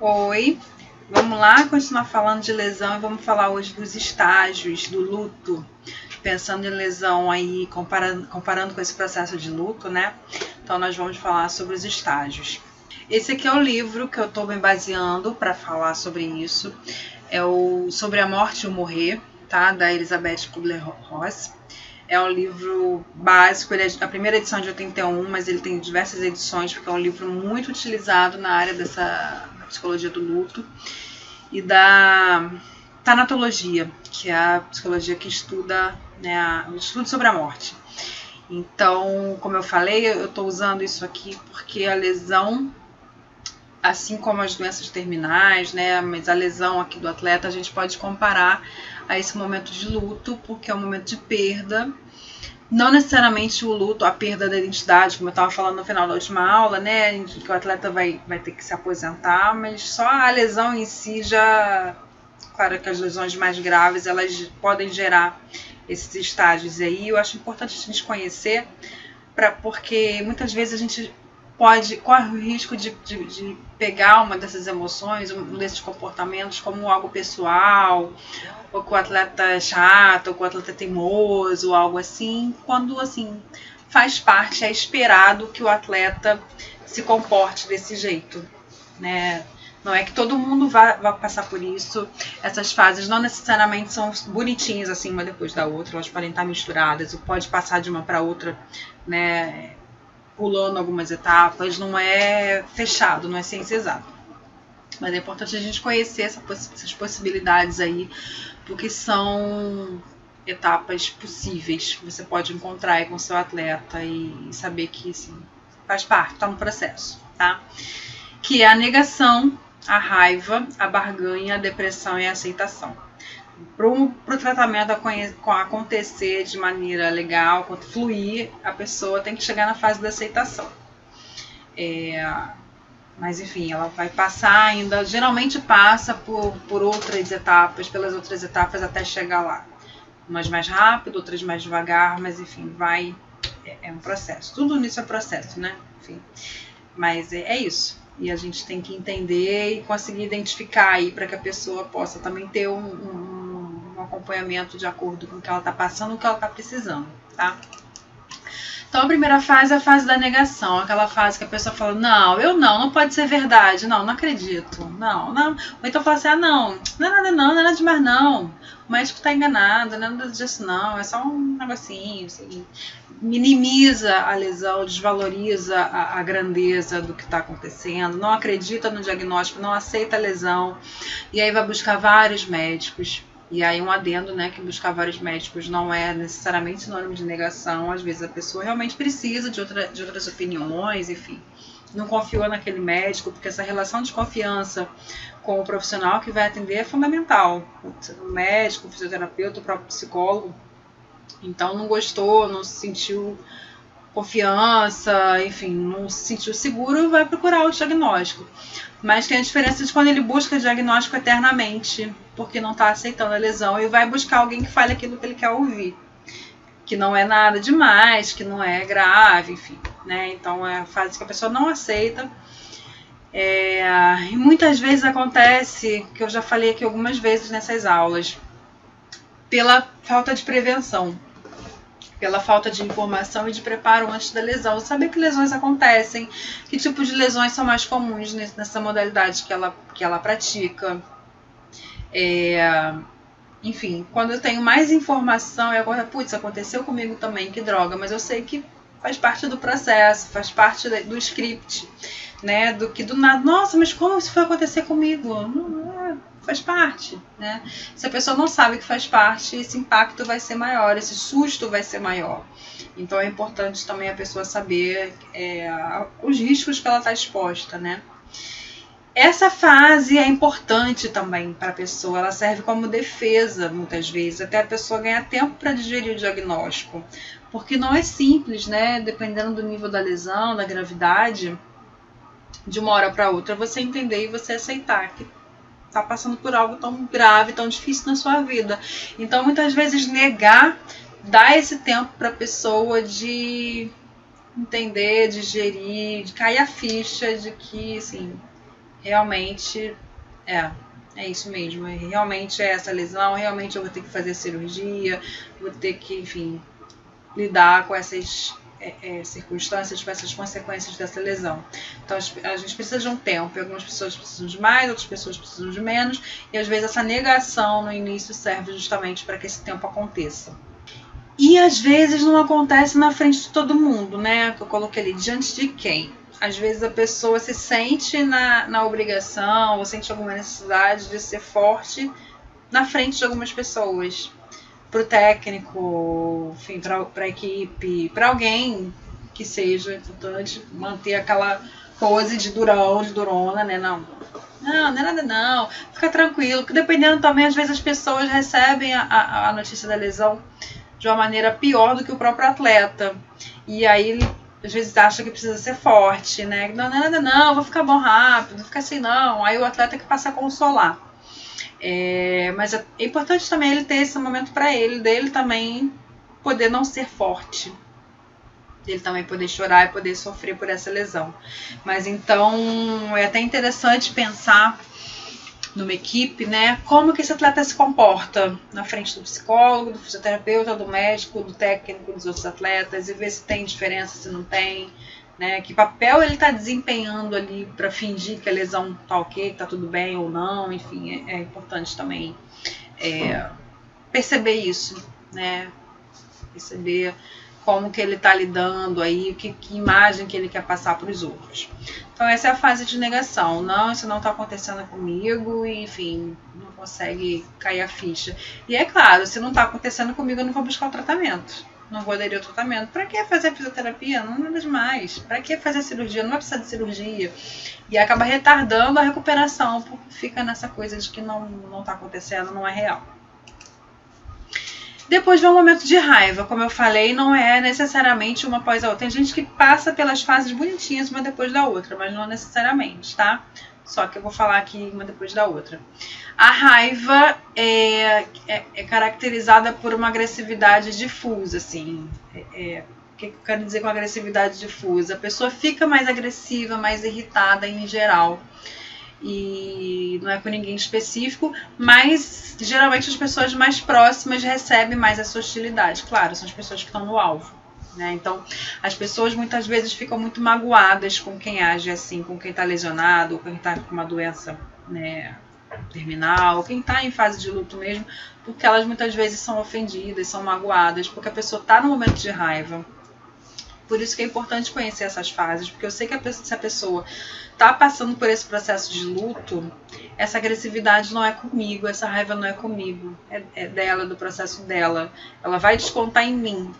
Oi, vamos lá continuar falando de lesão e vamos falar hoje dos estágios do luto, pensando em lesão aí, comparando com esse processo de luto, né? Então nós vamos falar sobre os estágios. Esse aqui é o livro que eu estou me baseando para falar sobre isso, é o Sobre a Morte e o Morrer, tá? Da Elizabeth Kubler-Ross. É um livro básico, ele é a primeira edição de 81, mas ele tem diversas edições, porque é um livro muito utilizado na área dessa psicologia do luto e da tanatologia, que é a psicologia que estuda, né, o estudo sobre a morte. Então, como eu falei, eu estou usando isso aqui porque a lesão, assim como as doenças terminais, né, mas a lesão aqui do atleta, a gente pode comparar a esse momento de luto, porque é um momento de perda. Não necessariamente o luto, a perda da identidade, como eu estava falando no final da última aula, né, que o atleta vai ter que se aposentar, mas só a lesão em si já... Claro que as lesões mais graves, elas podem gerar esses estágios. E aí eu acho importante a gente conhecer, porque muitas vezes a gente corre o risco de pegar uma dessas emoções, um desses comportamentos como algo pessoal, ou que o atleta é chato, ou que o atleta é teimoso, ou algo assim, quando assim faz parte, é esperado que o atleta se comporte desse jeito, né? Não é que todo mundo vai passar por isso. Essas fases não necessariamente são bonitinhas assim, uma depois da outra, elas podem estar misturadas, ou pode passar de uma para outra, né, pulando algumas etapas, não é fechado, não é ciência exata. Mas é importante a gente conhecer essas possibilidades aí, porque são etapas possíveis que você pode encontrar aí com o seu atleta e saber que assim, faz parte, está no processo, tá? Que é a negação, a raiva, a barganha, a depressão e a aceitação. Para o tratamento acontecer de maneira legal, fluir, a pessoa tem que chegar na fase da aceitação. Mas enfim, ela vai passar ainda, geralmente passa por outras etapas, pelas outras etapas até chegar lá. Umas mais rápido, outras mais devagar, mas enfim, é um processo. Tudo nisso é processo, né? Enfim, mas é isso. E a gente tem que entender e conseguir identificar aí para que a pessoa possa também ter um acompanhamento de acordo com o que ela está passando, o que ela está precisando, tá? Então a primeira fase é a fase da negação, aquela fase que a pessoa fala, não pode ser verdade, não acredito, não. Ou então fala assim, não é nada não, não é nada demais não, o médico está enganado, não é nada disso não, é só um negocinho, assim. Minimiza a lesão, desvaloriza a grandeza do que está acontecendo, não acredita no diagnóstico, não aceita a lesão, e aí vai buscar vários médicos. E aí um adendo, né, que buscar vários médicos não é necessariamente sinônimo de negação. Às vezes a pessoa realmente precisa de outras opiniões, enfim. Não confiou naquele médico, porque essa relação de confiança com o profissional que vai atender é fundamental. O médico, o fisioterapeuta, o próprio psicólogo. Então não gostou, não se sentiu confiança, enfim, não se sentiu seguro, vai procurar o diagnóstico. Mas tem a diferença de quando ele busca diagnóstico eternamente, porque não está aceitando a lesão, e vai buscar alguém que fale aquilo que ele quer ouvir, que não é nada demais, que não é grave, enfim, né? Então é a fase que a pessoa não aceita. E muitas vezes acontece, que eu já falei aqui algumas vezes nessas aulas, pela falta de prevenção, pela falta de informação e de preparo antes da lesão. Saber que lesões acontecem, que tipo de lesões são mais comuns nessa modalidade que ela pratica. Enfim, quando eu tenho mais informação, eu agora, aconteceu comigo também, que droga, mas eu sei que faz parte do processo, faz parte do script, né, do que do nada, nossa, mas como isso foi acontecer comigo? Faz parte, né? Se a pessoa não sabe que faz parte, esse impacto vai ser maior, esse susto vai ser maior. Então é importante também a pessoa saber os riscos que ela está exposta, né? Essa fase é importante também para a pessoa, ela serve como defesa muitas vezes, até a pessoa ganhar tempo para digerir o diagnóstico, porque não é simples, né? Dependendo do nível da lesão, da gravidade, de uma hora para outra você entender e você aceitar que está passando por algo tão grave, tão difícil na sua vida. Então muitas vezes negar dá esse tempo para a pessoa de entender, digerir, de cair a ficha de que assim, realmente é isso mesmo. Realmente é essa lesão, realmente eu vou ter que fazer cirurgia, vou ter que, enfim, lidar com essas circunstâncias, com essas consequências dessa lesão. Então a gente precisa de um tempo, e algumas pessoas precisam de mais, outras pessoas precisam de menos, e às vezes essa negação no início serve justamente para que esse tempo aconteça. E às vezes não acontece na frente de todo mundo, né? Que eu coloquei ali, diante de quem? Às vezes a pessoa se sente na obrigação, ou sente alguma necessidade de ser forte na frente de algumas pessoas. Para o técnico, enfim, para a equipe, para alguém que seja importante manter aquela pose de durão, de durona, né? Não é nada não, fica tranquilo, que dependendo também, às vezes as pessoas recebem a notícia da lesão de uma maneira pior do que o próprio atleta. E aí ele às vezes acha que precisa ser forte, né? Não é nada não, vou ficar bom rápido, não fica assim não. Aí o atleta que passa a consolar. Mas é importante também ele ter esse momento para ele, dele também poder não ser forte, dele também poder chorar e poder sofrer por essa lesão. Mas então é até interessante pensar numa equipe, né, como que esse atleta se comporta na frente do psicólogo, do fisioterapeuta, do médico, do técnico, dos outros atletas, e ver se tem diferença, se não tem, né, que papel ele está desempenhando ali para fingir que a lesão está ok, que está tudo bem ou não, enfim, é importante também perceber isso, né, perceber como que ele está lidando aí, que imagem que ele quer passar para os outros. Então essa é a fase de negação. Não, isso não está acontecendo comigo, e, enfim, não consegue cair a ficha. E é claro, se não está acontecendo comigo, eu não vou buscar o tratamento. Não vou aderir ao tratamento. Para que fazer fisioterapia? Não é nada demais. Para que fazer cirurgia? Não vai precisar de cirurgia. E acaba retardando a recuperação, porque fica nessa coisa de que não está acontecendo, não é real. Depois vem um momento de raiva, como eu falei, não é necessariamente uma após a outra. Tem gente que passa pelas fases bonitinhas uma depois da outra, mas não necessariamente, tá? Só que eu vou falar aqui uma depois da outra. A raiva é caracterizada por uma agressividade difusa, assim. O que eu quero dizer com agressividade difusa? A pessoa fica mais agressiva, mais irritada em geral. E não é com ninguém específico, mas geralmente as pessoas mais próximas recebem mais essa hostilidade. Claro, são as pessoas que estão no alvo, né? Então, as pessoas muitas vezes ficam muito magoadas com quem age assim, com quem está lesionado, com quem está com uma doença, né, terminal, quem está em fase de luto mesmo, porque elas muitas vezes são ofendidas, são magoadas, porque a pessoa está no momento de raiva. Por isso que é importante conhecer essas fases, porque eu sei que se a pessoa está passando por esse processo de luto, essa agressividade não é comigo, essa raiva não é comigo, é dela, do processo dela. Ela vai descontar em mim,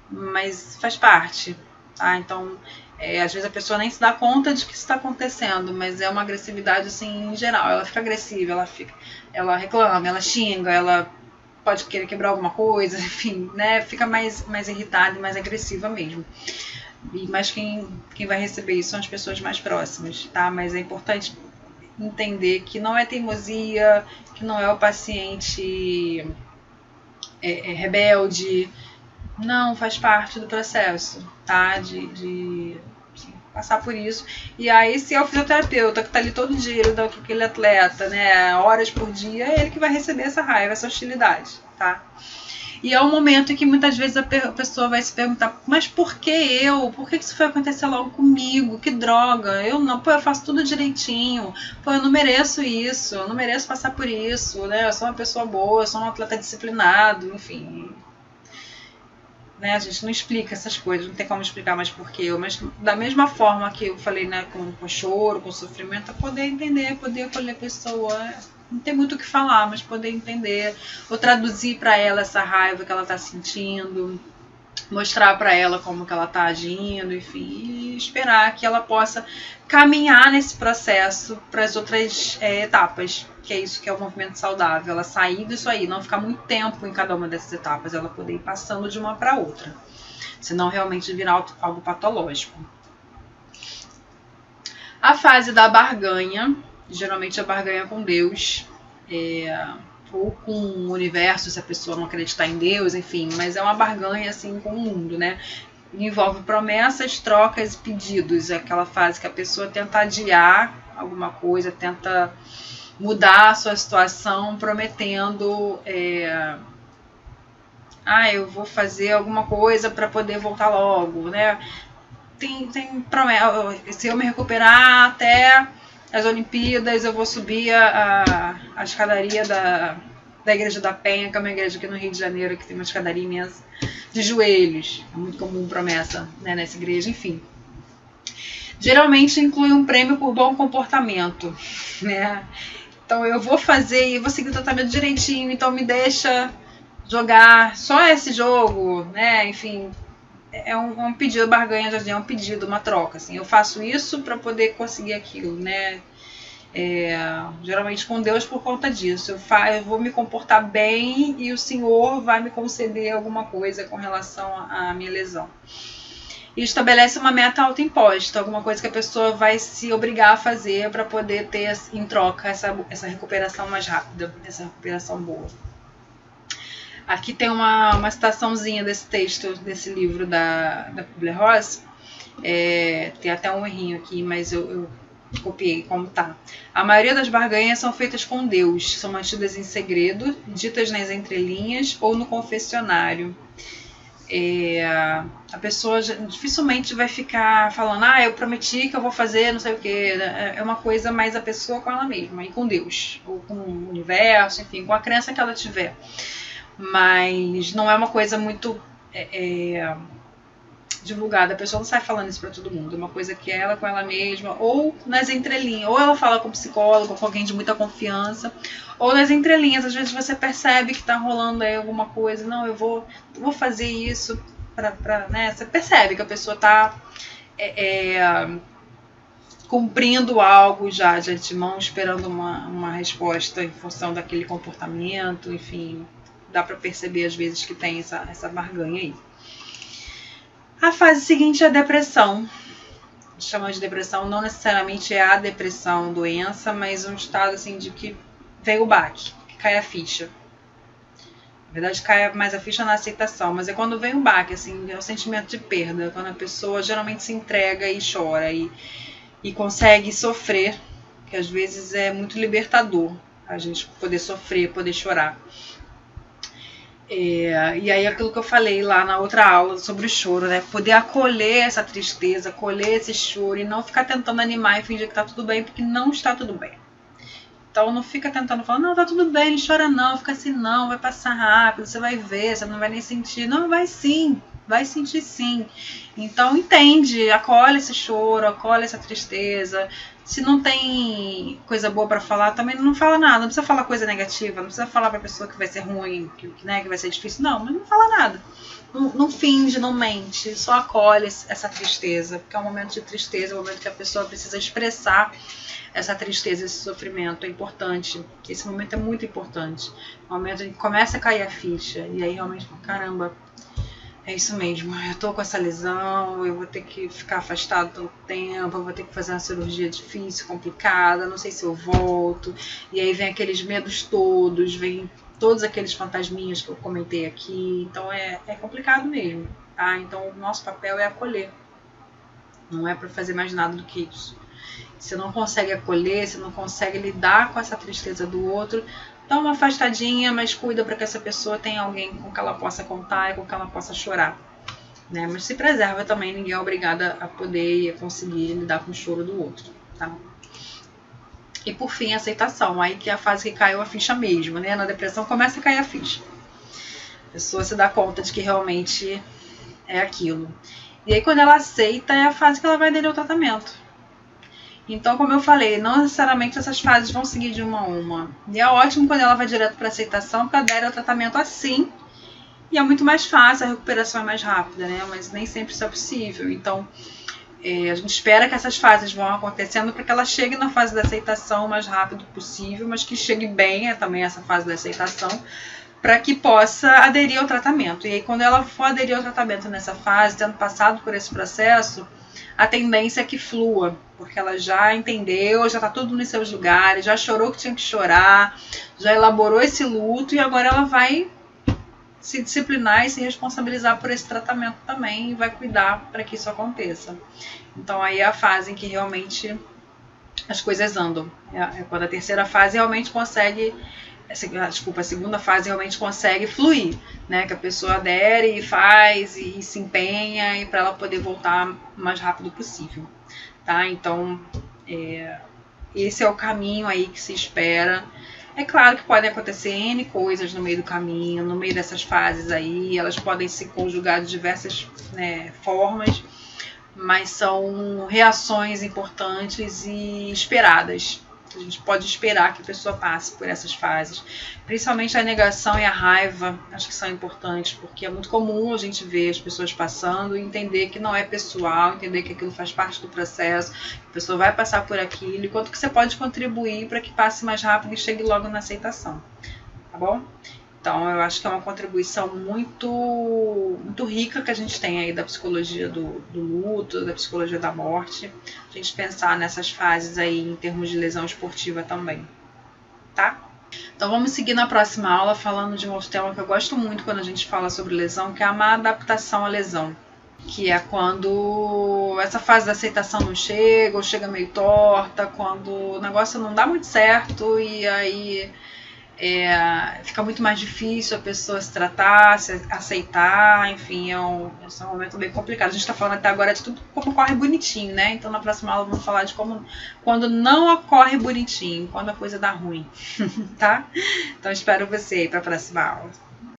mas faz parte, tá? Então, às vezes a pessoa nem se dá conta de que isso está acontecendo, mas é uma agressividade assim em geral. Ela fica agressiva, ela reclama, ela xinga, ela pode querer quebrar alguma coisa, enfim, né? Fica mais irritada e mais agressiva mesmo. Mas quem vai receber isso são as pessoas mais próximas, tá? Mas é importante entender que não é teimosia, que não é o paciente rebelde. Não, faz parte do processo, tá? De passar por isso. E aí, se é o fisioterapeuta que tá ali todo dia, ele dá com aquele atleta, né, horas por dia, é ele que vai receber essa raiva, essa hostilidade, tá? E é um momento em que muitas vezes a pessoa vai se perguntar, mas por que eu? Por que isso foi acontecer logo comigo? Que droga! Eu faço tudo direitinho. Pô, eu não mereço isso, eu não mereço passar por isso, né? Eu sou uma pessoa boa, eu sou um atleta disciplinado, enfim. Né, a gente não explica essas coisas, não tem como explicar mais porquê, mas da mesma forma que eu falei, né, com choro, com sofrimento, é poder entender, poder acolher a pessoa, não tem muito o que falar, mas poder entender, ou traduzir para ela essa raiva que ela está sentindo, mostrar para ela como que ela está agindo, enfim, e esperar que ela possa caminhar nesse processo para as outras etapas, que é isso que é o movimento saudável, ela sair disso aí, não ficar muito tempo em cada uma dessas etapas, ela poder ir passando de uma para outra, senão realmente virar algo patológico. A fase da barganha, geralmente a barganha com Deus, ou com o universo, se a pessoa não acreditar em Deus, enfim, mas é uma barganha assim com o mundo, né? Envolve promessas, trocas e pedidos, é aquela fase que a pessoa tenta adiar alguma coisa, tenta mudar a sua situação prometendo eu vou fazer alguma coisa para poder voltar logo, né? Tem promessa, se eu me recuperar até as Olimpíadas, eu vou subir a escadaria da Igreja da Penha, que é uma igreja aqui no Rio de Janeiro, que tem uma escadaria imensa, de joelhos. É muito comum promessa, né, nessa igreja, enfim. Geralmente inclui um prêmio por bom comportamento, né? Então eu vou fazer e vou seguir o tratamento direitinho, então me deixa jogar só esse jogo, né? Enfim, é um pedido, barganha já é um pedido, uma troca, assim. Eu faço isso para poder conseguir aquilo, né? Geralmente com Deus por conta disso. Eu vou me comportar bem e o Senhor vai me conceder alguma coisa com relação à minha lesão. E estabelece uma meta autoimposta, alguma coisa que a pessoa vai se obrigar a fazer para poder ter em troca essa recuperação mais rápida, essa recuperação boa. Aqui tem uma citaçãozinha desse texto, desse livro da Kubler-Ross. Tem até um errinho aqui, mas eu copiei como tá. A maioria das barganhas são feitas com Deus, são mantidas em segredo, ditas nas entrelinhas ou no confessionário. A pessoa dificilmente vai ficar falando, eu prometi que eu vou fazer não sei o que. É uma coisa mais a pessoa com ela mesma, e com Deus, ou com o universo, enfim, com a crença que ela tiver. Mas não é uma coisa muito divulgada, a pessoa não sai falando isso pra todo mundo, é uma coisa que é ela com ela mesma, ou nas entrelinhas, ou ela fala com um psicólogo, com alguém de muita confiança, ou nas entrelinhas, às vezes você percebe que tá rolando aí alguma coisa, não, eu vou fazer isso né, você percebe que a pessoa tá cumprindo algo já de antemão, esperando uma resposta em função daquele comportamento, enfim, dá pra perceber às vezes que tem essa barganha aí. A fase seguinte é a depressão. Chama de depressão, não necessariamente é a depressão, doença, mas um estado assim de que vem o baque, que cai a ficha. Na verdade, cai mais a ficha na aceitação, mas é quando vem o baque, assim, é o sentimento de perda, quando a pessoa geralmente se entrega e chora e consegue sofrer, que às vezes é muito libertador a gente poder sofrer, poder chorar. E aí aquilo que eu falei lá na outra aula sobre o choro, né? Poder acolher essa tristeza, acolher esse choro e não ficar tentando animar e fingir que tá tudo bem, porque não está tudo bem. Então não fica tentando falar, não, tá tudo bem, não chora não, fica assim não, vai passar rápido, você vai ver, você não vai nem sentir. Não, vai sim, vai sentir sim. Então entende, acolhe esse choro, acolhe essa tristeza. Se não tem coisa boa pra falar, também não fala nada. Não precisa falar coisa negativa, não precisa falar pra pessoa que vai ser ruim, que vai ser difícil. Não, mas não fala nada. Não finge, não mente, só acolhe essa tristeza, porque é um momento de tristeza, é um momento que a pessoa precisa expressar essa tristeza, esse sofrimento. É importante, esse momento é muito importante. É um momento em que começa a cair a ficha, e aí realmente, caramba, é isso mesmo, eu tô com essa lesão, eu vou ter que ficar afastado tanto tempo, eu vou ter que fazer uma cirurgia difícil, complicada, não sei se eu volto. E aí vem aqueles medos todos, vem todos aqueles fantasminhas que eu comentei aqui. Então é complicado mesmo, tá? Então o nosso papel é acolher, não é para fazer mais nada do que isso. Se não consegue acolher, se não consegue lidar com essa tristeza do outro, dá uma afastadinha, mas cuida para que essa pessoa tenha alguém com que ela possa contar e com que ela possa chorar, né? Mas se preserva também, ninguém é obrigado a poder e a conseguir lidar com o choro do outro, tá? E por fim, a aceitação, aí que é a fase que caiu a ficha mesmo, né? Na depressão começa a cair a ficha. A pessoa se dá conta de que realmente é aquilo. E aí quando ela aceita, é a fase que ela vai aderir ao tratamento. Então, como eu falei, não necessariamente essas fases vão seguir de uma a uma. E é ótimo quando ela vai direto para a aceitação, porque adere ao tratamento assim. E é muito mais fácil, a recuperação é mais rápida, né? Mas nem sempre isso é possível. Então, a gente espera que essas fases vão acontecendo para que ela chegue na fase da aceitação o mais rápido possível, mas que chegue bem também essa fase da aceitação, para que possa aderir ao tratamento. E aí, quando ela for aderir ao tratamento nessa fase, tendo passado por esse processo, a tendência é que flua, porque ela já entendeu, já está tudo nos seus lugares, já chorou o que tinha que chorar, já elaborou esse luto e agora ela vai se disciplinar e se responsabilizar por esse tratamento também e vai cuidar para que isso aconteça. Então aí é a fase em que realmente as coisas andam. É quando a terceira fase realmente consegue, desculpa, a segunda fase realmente consegue fluir, né? Que a pessoa adere e faz e se empenha e para ela poder voltar o mais rápido possível, tá? Então, esse é o caminho aí que se espera. É claro que podem acontecer N coisas no meio do caminho, no meio dessas fases aí, elas podem se conjugar de diversas, né, formas, mas são reações importantes e esperadas. A gente pode esperar que a pessoa passe por essas fases. Principalmente a negação e a raiva, acho que são importantes, porque é muito comum a gente ver as pessoas passando e entender que não é pessoal, entender que aquilo faz parte do processo, que a pessoa vai passar por aquilo, e quanto que você pode contribuir para que passe mais rápido e chegue logo na aceitação. Tá bom? Então, eu acho que é uma contribuição muito rica que a gente tem aí da psicologia do luto, da psicologia da morte. A gente pensar nessas fases aí em termos de lesão esportiva também, tá? Então, vamos seguir na próxima aula falando de um outro tema que eu gosto muito quando a gente fala sobre lesão, que é a má adaptação à lesão. Que é quando essa fase da aceitação não chega, ou chega meio torta, quando o negócio não dá muito certo e aí fica muito mais difícil a pessoa se tratar, se aceitar, enfim, esse é um momento bem complicado. A gente está falando até agora de tudo como ocorre bonitinho, né? Então na próxima aula vamos falar de quando não ocorre bonitinho, quando a coisa dá ruim, tá? Então espero você aí para a próxima aula.